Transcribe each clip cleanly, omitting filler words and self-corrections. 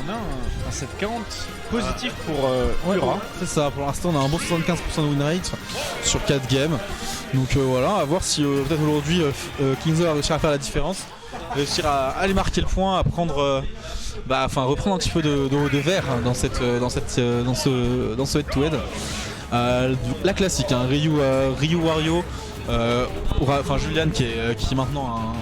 on a un 740 positif pour Ura. C'est ça, pour l'instant on a un bon 75% de win rate sur 4 games. Donc voilà, à voir si peut-être aujourd'hui Kingzo va réussir à faire la différence, réussir à aller marquer le point, à prendre, reprendre un petit peu de verre dans ce head-to-head. La classique, hein, Ryu Wario, Julian qui est maintenant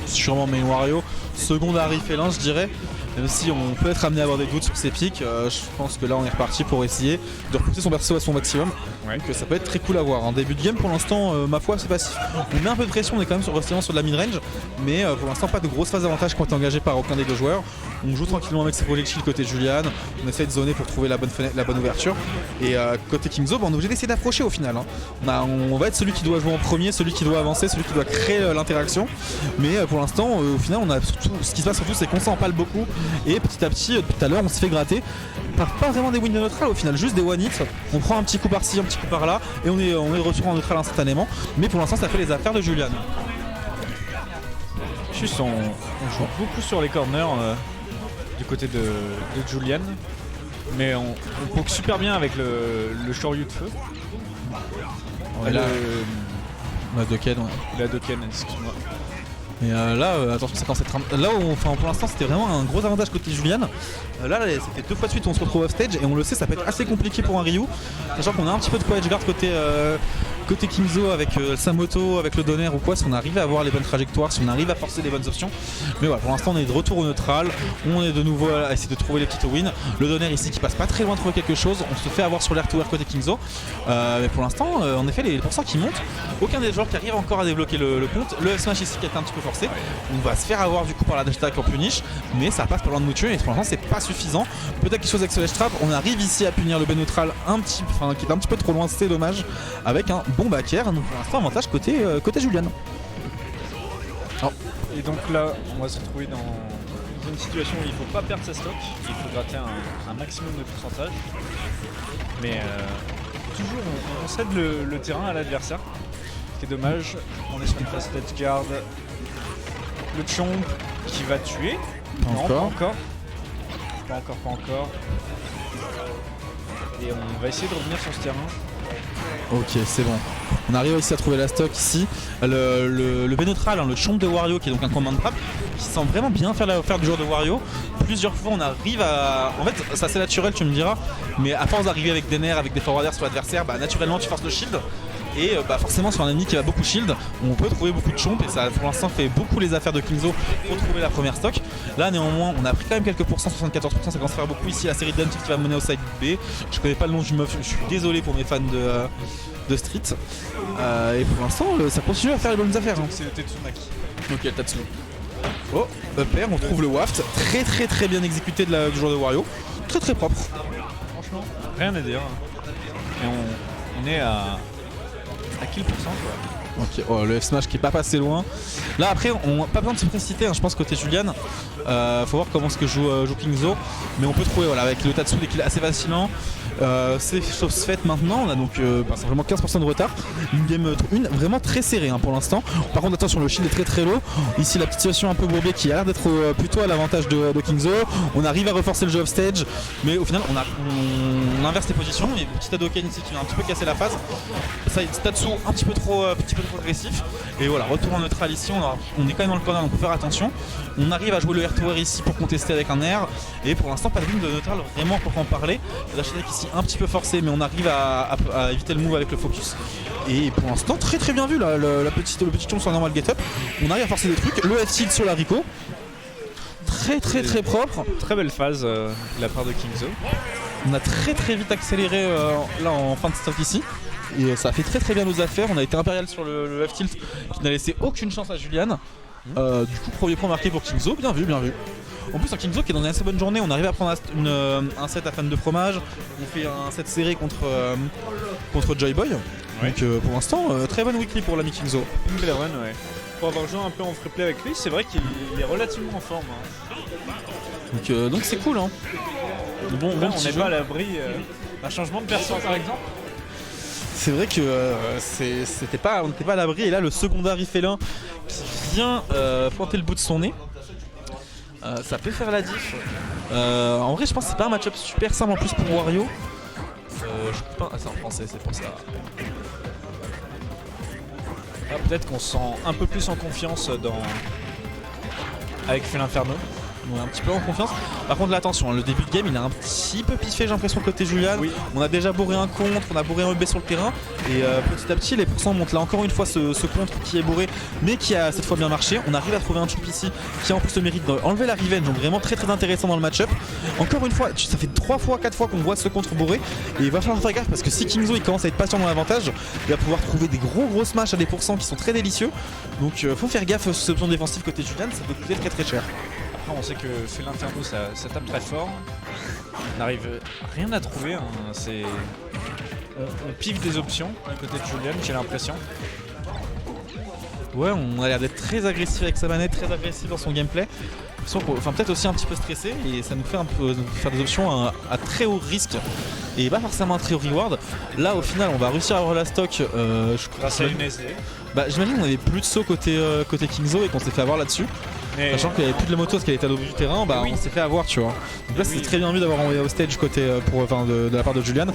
sûrement main Wario, second Harry Félin je dirais. Même si on peut être amené à avoir des doutes sur ses pics, je pense que là on est reparti pour essayer de repousser son perso à son maximum. Ouais. Donc ça peut être très cool à voir. En début de game pour l'instant, ma foi c'est passif. On met un peu de pression, on est quand même resté sur de la mid-range, mais pour l'instant pas de grosse phase d'avantage quand on est engagé par aucun des deux joueurs. On joue tranquillement avec ses projectiles côté Julian, on essaie de zoner pour trouver la bonne fenêtre, la bonne ouverture. Et côté Kingzo, on est obligé d'essayer d'approcher au final. Hein. On va être celui qui doit jouer en premier, celui qui doit avancer, celui qui doit créer l'interaction. Mais pour l'instant, au final, on a surtout, ce qui se passe surtout, c'est qu'on s'empale beaucoup. Et petit à petit, depuis tout à l'heure, on se fait gratter. Pas vraiment des wins de neutral au final, juste des one hits. On prend un petit coup par-ci, un petit coup par-là, et on est de retour en neutral instantanément. Mais pour l'instant, ça fait les affaires de Julian. Juste, on joue beaucoup sur les corners du côté de Julian. Mais on poke super bien avec le Shoryu de feu. Ouais, la Doken, ouais. La Doken, excuse-moi. Et attention, c'est quand cette là où, pour l'instant c'était vraiment un gros avantage côté Julian. Là c'était 2 fois de suite on se retrouve off stage et on le sait, ça peut être assez compliqué pour un Ryu, sachant qu'on a un petit peu de quoi edge guard côté Kingzo avec sa moto, avec le donner ou quoi, si on arrive à avoir les bonnes trajectoires, si on arrive à forcer les bonnes options. Mais voilà, pour l'instant on est de retour au neutral, on est de nouveau à essayer de trouver les petites wins. Le donner ici qui passe pas très loin de trouver quelque chose, on se fait avoir sur l'air to air côté Kingzo. Mais pour l'instant, en effet, les pourcents qui montent, aucun des joueurs qui arrive encore à débloquer le compte. Le F-Smash ici qui est un petit peu forcé, on va se faire avoir du coup par la dash attack en punish, mais ça passe pas loin de nous tuer et pour l'instant c'est pas suffisant. Peut-être quelque chose avec ce ledge trap, on arrive ici à punir le B neutral qui est un petit peu trop loin, c'est dommage, avec un bon back air. Donc pour l'instant avantage côté Julian. Oh. Et donc là on va se retrouver dans une situation où il faut pas perdre sa stock, il faut gratter un maximum de pourcentage. Mais toujours on cède le terrain à l'adversaire, ce qui est dommage. On est sur une phase edge guard. Le chomp qui va tuer. Pas encore. Et on va essayer de revenir sur ce terrain. Ok, c'est bon. On arrive aussi à trouver la stock ici. Le B neutral, hein, le chomp de Wario qui est donc un command trap qui semble vraiment bien faire du joueur de Wario. Plusieurs fois on arrive à... En fait ça c'est naturel tu me diras, mais à force d'arriver avec des nerfs, avec des forwarders sur l'adversaire, naturellement tu forces le shield. Et forcément sur un ennemi qui va beaucoup shield, on peut trouver beaucoup de chomp et ça pour l'instant fait beaucoup les affaires de Kingzo pour trouver la première stock. Là néanmoins on a pris quand même quelques pourcents, 74%, ça commence à faire beaucoup ici. La série de qui va mener au side B. Je connais pas le nom du meuf, je suis désolé pour mes fans de Street. Et pour l'instant ça continue à faire les bonnes affaires. Hein. C'est le Tetsumaki. Ok, Tatsu. Oh, upper, on trouve le waft, très bien exécuté du joueur de Wario, très propre. Franchement, rien à dire. Et on est à kill pourcent quoi. Ok, oh, le F-Smash qui est pas passé loin. Là après, pas besoin de se précipiter, hein, je pense côté Julian. Faut voir comment ce que joue Kingzo. Mais on peut trouver avec le Tatsu des kills assez facilement. C'est chose faite maintenant, on a donc simplement 15% de retard. Une game 1 vraiment très serrée pour l'instant. Par contre attention, le shield est très low. Ici la petite situation un peu bourbier qui a l'air d'être plutôt à l'avantage de Kingzo. On arrive à reforcer le jeu off stage, mais au final on inverse les positions. Il y a une petite Hadoken ici qui vient un petit peu casser la phase. Ça, Tatsu un petit peu trop agressif. Et voilà, retour en neutral ici, on est quand même dans le corner donc il faut faire attention. On arrive à jouer le air to air ici pour contester avec un air. Et pour l'instant pas de ligne de neutral vraiment pour en parler. La attack ici un petit peu forcé, mais on arrive à éviter le move avec le focus. Et pour l'instant très bien vu le petit tombe sur un normal get up. On arrive à forcer des trucs, le F-tilt sur la Rico. Très propre. Très belle phase de la part de Kingzo. On a très vite accéléré là en fin de stock ici. Et ça a fait très bien nos affaires. On a été impérial sur le F-tilt qui n'a laissé aucune chance à Julian. Du coup premier point marqué pour Kingzo, bien vu. En plus un Kingzo qui est dans une assez bonne journée, on arrive à prendre un set à fan de fromage, on fait un set serré contre Joy Boy. Ouais. Donc pour l'instant très bonne weekly pour l'ami Kingzo. Une belle run ouais. Pour avoir joué un peu en free play avec lui, c'est vrai qu'il est relativement en forme. Hein. Donc c'est cool hein. Bon on n'est pas à l'abri d'un changement de perso par exemple. C'est vrai que on n'était pas à l'abri et là le secondary félin qui vient pointer le bout de son nez. Ça peut faire la diff. En vrai je pense que c'est pas un match-up super simple en plus pour Wario. Je peux pas... Ah c'est en français, c'est pour ça. Ah, peut-être qu'on se sent un peu plus en confiance avec Felinferno. On est un petit peu en confiance. Par contre là attention, le début de game il a un petit peu piffé, j'ai l'impression, côté Julian. Oui. On a déjà bourré un contre, on a bourré un EB sur le terrain. Et petit à petit les pourcents montent. Là encore une fois ce contre qui est bourré mais qui a cette fois bien marché. On arrive à trouver un choup ici qui a en plus le mérite d'enlever la revenge. Donc vraiment très intéressant dans le match-up. Encore une fois, ça fait 3 fois, 4 fois qu'on voit ce contre bourré. Et il va falloir faire gaffe parce que si Kingzo il commence à être patient dans l'avantage, il va pouvoir trouver des gros smash à des pourcents qui sont très délicieux. Donc faut faire gaffe sur cette option défensive côté Julian, ça peut coûter très cher. Après, on sait que Felinferno ça tape très fort. On n'arrive rien à trouver. Hein. On piffe des options du côté de Julian, j'ai l'impression. Ouais, on a l'air d'être très agressif avec sa manette, très agressif dans son gameplay. Enfin, peut-être aussi un petit peu stressé et ça nous fait un peu faire des options à très haut risque et pas forcément un très haut reward. Là, au final, on va réussir à avoir la stock. Grâce à une SD. Bah, j'imagine qu'on avait plus de saut côté Kingzo et qu'on s'est fait avoir là-dessus. Mais sachant qu'il n'y avait plus de la moto parce qu'elle était à l'autre bout du terrain, bah oui. on s'est fait avoir, tu vois. Donc là, c'est Oui. très bien vu d'avoir envoyé au stage côté de la part de Julian.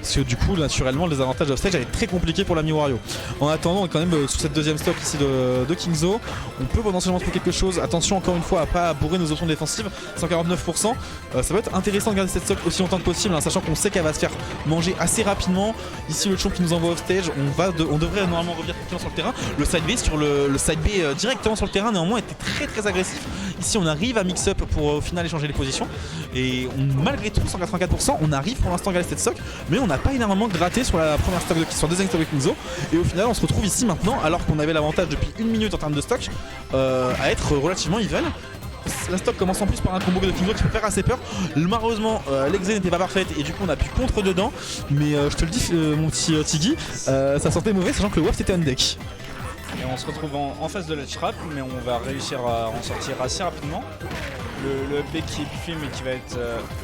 Parce que du coup, naturellement, les avantages off stage allaient être très compliqués pour l'ami Wario. En attendant, on est quand même sur cette deuxième stock ici de Kingzo. On peut potentiellement trouver quelque chose. Attention, encore une fois, à pas bourrer nos options défensives. 149%. Ça va être intéressant de garder cette stock aussi longtemps que possible, hein, sachant qu'on sait qu'elle va se faire manger assez rapidement. Ici, le champ qui nous envoie off stage, on devrait normalement revenir tranquillement sur le terrain. Le side B sur le side B directement sur le terrain, néanmoins, était très agressif. Ici, on arrive à mix-up pour au final échanger les positions. Et malgré tout, 184%, on arrive pour l'instant à garder cette stock. Mais on n'a pas énormément gratté sur la première stock sur la deuxième stock de Kingzo. Et au final, on se retrouve ici maintenant, alors qu'on avait l'avantage depuis 1 minute en termes de stock, à être relativement even. La stock commence en plus par un combo de Kingzo qui peut faire assez peur. Malheureusement, l'exé n'était pas parfaite et du coup on a pu contre dedans. Mais je te le dis, mon petit Tiggy, ça sentait mauvais, sachant que le waft était on deck. Et on se retrouve en face de la trap, mais on va réussir à en sortir assez rapidement. Le B qui est buffé mais qui va être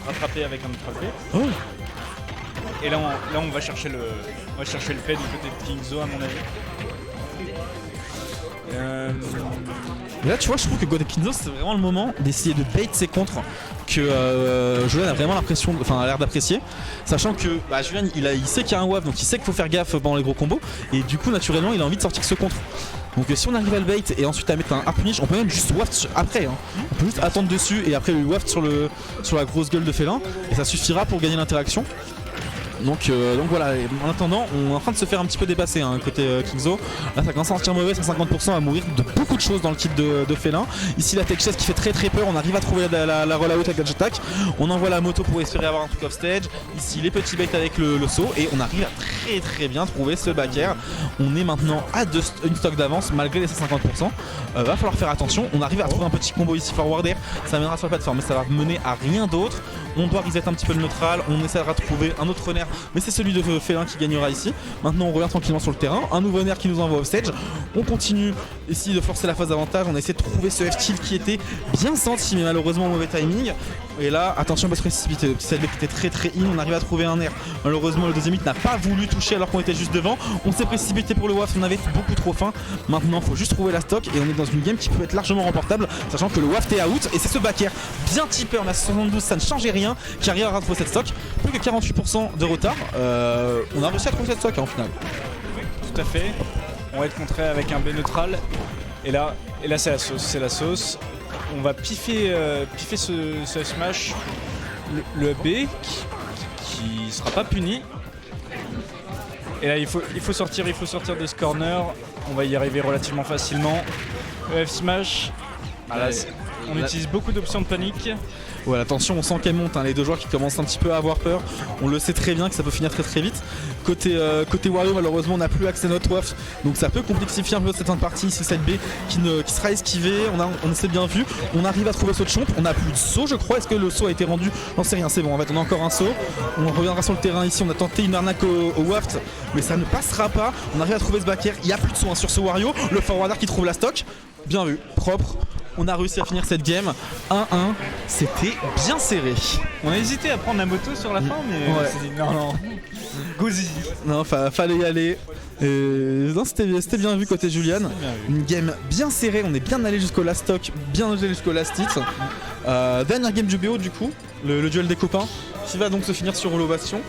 rattrapé avec un autre B. Oh. Et là on va chercher le P du côté de Kingzo à mon avis. Et là tu vois, je trouve que côté Kingzo c'est vraiment le moment d'essayer de bait ses contres que Julian a vraiment l'impression, enfin a l'air d'apprécier, sachant que Julian il sait qu'il y a un WAF, donc il sait qu'il faut faire gaffe pendant les gros combos et du coup naturellement il a envie de sortir ce contre. Donc si on arrive à le bait et ensuite à mettre un hard punish, on peut même juste waft après, hein. On peut juste attendre dessus et après le waft sur la grosse gueule de félin et ça suffira pour gagner l'interaction. Donc voilà, en attendant, on est en train de se faire un petit peu dépasser, hein, côté Kingzo. Là ça commence à sentir mauvais, 150% à mourir de beaucoup de choses dans le kit de félin. Ici la tech chest qui fait très peur, on arrive à trouver la roll out avec la attack. On envoie la moto pour espérer avoir un truc off stage. Ici les petits baits avec le saut et on arrive à très bien trouver ce back air. On est maintenant à une stock d'avance malgré les 150%. Va falloir faire attention, on arrive à trouver un petit combo ici forward air. Ça mènera sur la plateforme mais ça va mener à rien d'autre. On doit reset un petit peu le neutral, on essaiera de trouver un autre nerf, mais c'est celui de Félin qui gagnera ici. Maintenant on revient tranquillement sur le terrain, un nouveau nerf qui nous envoie off stage. On continue ici de forcer la phase d'avantage, on essaie de trouver ce F-tilt qui était bien senti mais malheureusement mauvais timing. Et là, attention, pas se précipiter, le petit side qui était très in, on arrive à trouver un nerf. Malheureusement le deuxième hit n'a pas voulu toucher alors qu'on était juste devant. On s'est précipité pour le waft, on avait beaucoup trop faim. Maintenant il faut juste trouver la stock et on est dans une game qui peut être largement remportable, sachant que le waft est out et c'est ce back air bien tipper, mais à 72 ça ne changeait rien, qui arrive à retrouver cette stock. Plus que 48% de retard, on a réussi à trouver cette stock, hein, au final. Tout à fait, on va être contré avec un B neutral et là c'est la sauce, on va piffer ce smash, le B qui sera pas puni. Et là il faut sortir de ce corner, on va y arriver relativement facilement. Le F smash, on utilise beaucoup d'options de panique. Ouais, attention, on sent qu'elle monte, hein, les deux joueurs qui commencent un petit peu à avoir peur. On le sait très bien que ça peut finir très vite. Côté Wario, malheureusement, on n'a plus accès à notre waft, donc ça peut complexifier un peu cette fin de partie. Ici, cette B qui sera esquivée, on s'est bien vu. On arrive à trouver saut de chomp, on n'a plus de saut, je crois. Est-ce que le saut a été rendu? J'en sais rien, c'est bon, en fait, on a encore un saut. On reviendra sur le terrain ici, on a tenté une arnaque au waft, mais ça ne passera pas. On arrive à trouver ce back air, il n'y a plus de saut, hein, sur ce Wario. Le forwarder qui trouve la stock, bien vu, propre. On a réussi à finir cette game 1-1, c'était bien serré. On a hésité à prendre la moto sur la fin, mais ouais. on s'est dit non, Gozi. Non, fallait y aller. Non, c'était bien vu côté Julian. Bien vu. Une game bien serrée, on est bien allé jusqu'au last stock, bien allé jusqu'au last hit. Dernière game du BO du coup, le duel des copains, qui va donc se finir sur Holo Bastion.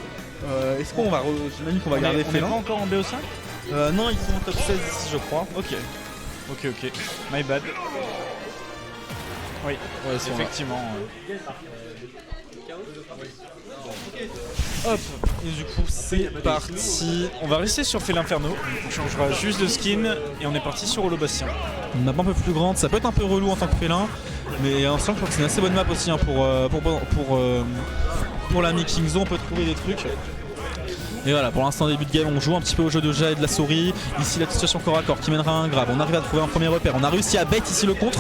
Est-ce qu'on va, j'imagine qu'on va garder On n'est pas Félin. encore en BO5? Non, ils sont en top 16 ici je crois. Ok. Ok. My bad. Oui, Ouais, ils sont là. effectivement. Hop, et du coup c'est parti. On va rester sur Félinferno. On changera juste de skin et on est parti sur Holo Bastien. Une map un peu plus grande, ça peut être un peu relou en tant que félin, mais en soi je crois que c'est une assez bonne map aussi hein, pour l'ami Kingzo, on peut trouver des trucs. Et voilà, pour l'instant début de game, on joue un petit peu au jeu de Jade et de la souris. Ici la situation corps à corps qui mènera à un grab. On arrive à trouver un premier repère. On a réussi à bait ici le contre.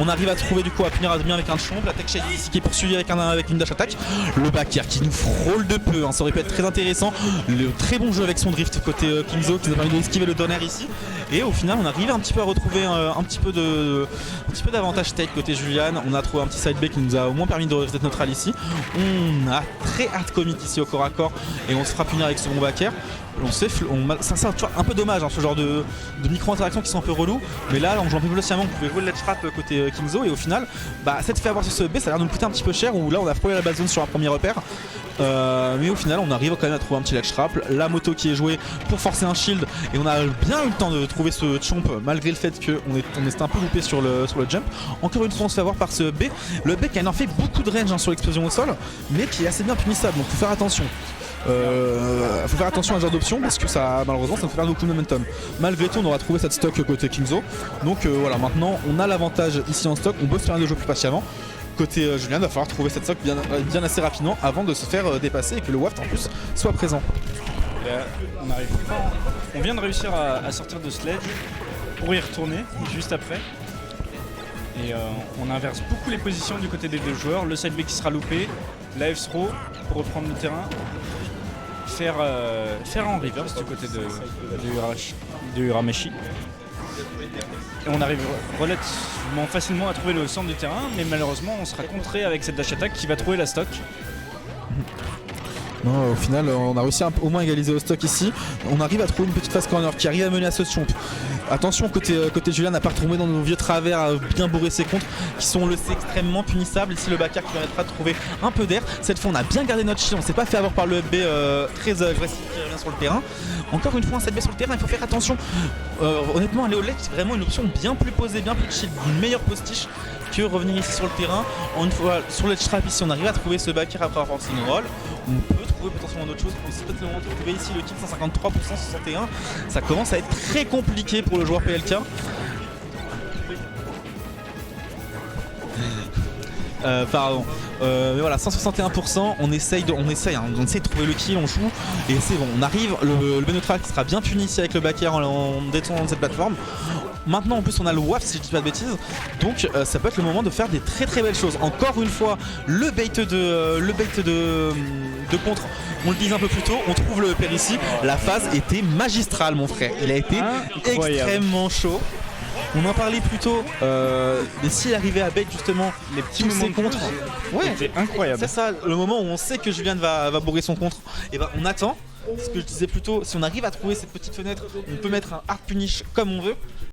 On arrive à trouver du coup à punir bien avec un chomp. La tech shade ici qui est poursuivie avec une dash attack. Le backer qui nous frôle de peu. Hein. Ça aurait pu être très intéressant. Le très bon jeu avec son drift côté Kingzo qui nous a permis d'esquiver le donner ici. Et au final, on arrive un petit peu à retrouver un petit peu d'avantage take côté Julian. On a trouvé un petit side B qui nous a au moins permis de reset neutral ici. On a très hard commit ici au corps à corps et on se fera punir avec ce bon backer. C'est un peu dommage hein, ce genre de micro-interactions qui sont un peu relous. Mais là, en jouant un peu plus sciemment, on pouvait jouer le ledge trap côté Kingzo. Et au final, cette fait avoir ce B, ça a l'air de nous coûter un petit peu cher. Où là, on a frôlé la base zone sur un premier repère. Mais au final, on arrive quand même à trouver un petit ledge trap. La moto qui est jouée pour forcer un shield. Et on a bien eu le temps de trouver ce chomp malgré le fait qu'on était un peu loupé sur le jump. Encore une fois, on se fait avoir par ce B. Le B qui a en fait beaucoup de range hein, sur l'explosion au sol. Mais qui est assez bien punissable. Donc, faut faire attention. Faut faire attention à ce genre d'option parce que ça malheureusement ça nous fait perdre beaucoup de momentum. Malgré tout on aura trouvé cette stock côté Kingzo. Donc voilà, maintenant on a l'avantage ici en stock, on peut se permettre de jouer plus patiemment. Côté Julien, il va falloir trouver cette stock bien assez rapidement avant de se faire dépasser et que le waft en plus soit présent. Là, on vient de réussir à sortir de Sledge pour y retourner juste après. Et on inverse beaucoup les positions du côté des deux joueurs. Le side B qui sera loupé, la F-throw pour reprendre le terrain. Faire en reverse du côté de Urameshi. Et on arrive relativement facilement à trouver le centre du terrain, mais malheureusement on sera contré avec cette dash attack qui va trouver la stock. Non, au final, on a réussi à au moins égaliser au stock ici. On arrive à trouver une petite phase corner qui arrive à mener à ce chomp. Attention, côté Julien n'a pas retombé dans nos vieux travers à bien bourrer ses contres qui sont le C extrêmement punissables. Ici, le backer qui permettra de trouver un peu d'air. Cette fois, on a bien gardé notre shield. On s'est pas fait avoir par le FB très agressif qui revient sur le terrain. Encore une fois, un 7B sur le terrain, il faut faire attention. Honnêtement, aller au left, c'est vraiment une option bien plus posée, bien plus chill, une meilleure postiche que revenir ici sur le terrain. Une fois sur le trap ici, on arrive à trouver ce backer après avoir forcé une roll. On peut trouver potentiellement d'autres choses. C'est peut-être le moment de trouver ici le kill 153 pour 161. Ça commence à être très compliqué pour le joueur PLK. Pardon. Mais voilà, 161%, on essaye de trouver le kill, on joue et c'est bon, on arrive, le B-neutral qui sera bien puni ici avec le backer en détournant de cette plateforme. Maintenant en plus on a le WAF si je dis pas de bêtises, donc ça peut être le moment de faire des très très belles choses. Encore une fois, le bait de contre, on le disait un peu plus tôt, on trouve le pair ici, la phase était magistrale mon frère, il a été extrêmement chaud. On en parlait plus tôt, mais s'il arrivait à bait justement les petits tous moments ses contres, c'était incroyable. C'est ça, le moment où on sait que Julien va bourrer son contre, et ben on attend. Ce que je disais plus tôt, si on arrive à trouver cette petite fenêtre, on peut mettre un hard punish comme on veut.